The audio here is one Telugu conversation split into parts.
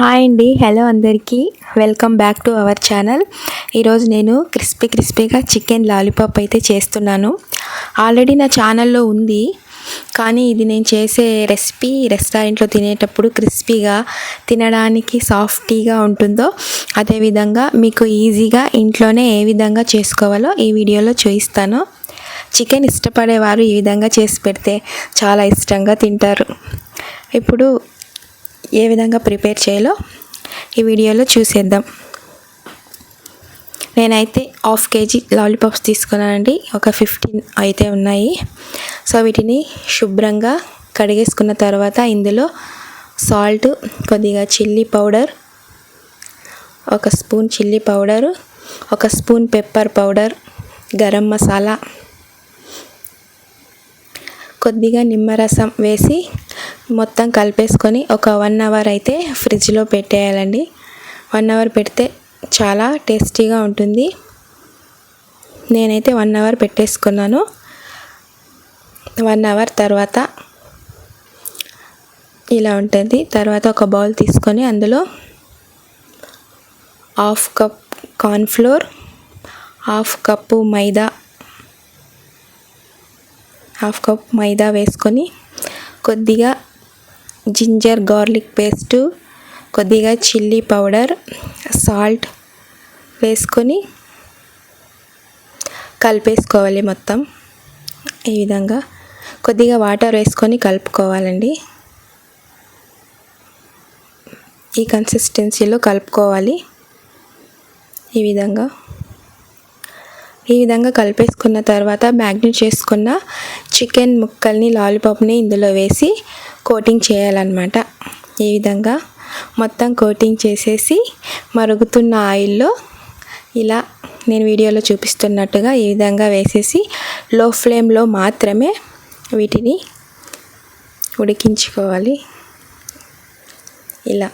హాయ్ అండి, హలో అందరికీ, welcome back to our channel. ఈరోజు నేను క్రిస్పీగా చికెన్ లాలీపాప్ అయితే చేస్తున్నాను. ఆల్రెడీ నా ఛానల్లో ఉంది, కానీ ఇది నేను చేసే రెసిపీ రెస్టారెంట్లో తినేటప్పుడు క్రిస్పీగా తినడానికి సాఫ్టీగా ఉంటుందో అదేవిధంగా మీకు ఈజీగా ఇంట్లోనే ఏ విధంగా చేసుకోవాలో ఈ వీడియోలో చూపిస్తాను. చికెన్ ఇష్టపడేవారు ఈ విధంగా చేసి పెడితే చాలా ఇష్టంగా తింటారు. ఇప్పుడు ఏ విధంగా ప్రిపేర్ చేయాలో ఈ వీడియోలో చూసేద్దాం. నేనైతే 1/2 kg లాలీపాప్స్ తీసుకున్నానండి. ఒక 15 అయితే ఉన్నాయి. సో వీటిని శుభ్రంగా కడిగేసుకున్న తర్వాత ఇందులో సాల్ట్, కొద్దిగా chilli powder, 1 spoon chilli powder, 1 spoon pepper powder, garam masala, కొద్దిగా నిమ్మరసం వేసి మొత్తం కలిపేసుకొని ఒక 1 అవర్ అయితే ఫ్రిడ్జ్లో పెట్టేయాలండి. 1 అవర్ పెడితే చాలా టేస్టీగా ఉంటుంది. నేనైతే 1 అవర్ పెట్టేసుకున్నాను. 1 అవర్ తర్వాత ఇలా ఉంటుంది. తర్వాత ఒక బౌల్ తీసుకొని అందులో 1/2 కప్ కార్న్ఫ్లోర్, 1/2 కప్పు మైదా, 1/2 కప్ మైదా వేసుకొని కొద్దిగా జింజర్ గార్లిక్ పేస్టు, కొద్దిగా చిల్లీ పౌడర్, సాల్ట్ వేసుకొని కలిపేసుకోవాలి. మొత్తం ఈ విధంగా కొద్దిగా వాటర్ వేసుకొని కలుపుకోవాలండి. ఈ కన్సిస్టెన్సీలో కలుపుకోవాలి. ఈ విధంగా కలిపేసుకున్న తర్వాత మ్యాగ్నేట్ చేసుకున్న చికెన్ ముక్కల్ని లాలీపాప్ని ఇందులో వేసి కోటింగ్ చేయాలన్నమాట. ఈ విధంగా మొత్తం కోటింగ్ చేసేసి మరుగుతున్న ఆయిల్లో ఇలా నేను వీడియోలో చూపిస్తున్నట్టుగా ఈ విధంగా వేసేసి లో ఫ్లేమ్లో మాత్రమే వీటిని ఉడికించుకోవాలి. ఇలా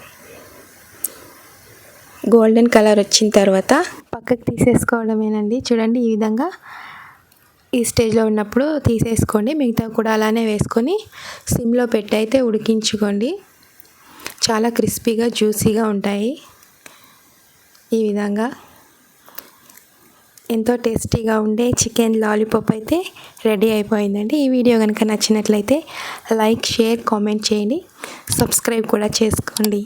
గోల్డెన్ కలర్ వచ్చిన తర్వాత పక్కకు తీసేసుకోవడమేనండి. చూడండి, ఈ విధంగా ఈ స్టేజ్లో ఉన్నప్పుడు తీసేసుకోండి. మిగతా కూడా అలానే వేసుకొని సిమ్లో పెట్టి అయితే ఉడికించుకోండి. చాలా క్రిస్పీగా జ్యూసీగా ఉంటాయి. ఈ విధంగా ఎంతో టేస్టీగా ఉండే చికెన్ లాలీపాప్ అయితే రెడీ అయిపోయిందండి. ఈ వీడియో కనుక నచ్చినట్లయితే లైక్, షేర్, కామెంట్ చేయండి. సబ్స్క్రైబ్ కూడా చేసుకోండి.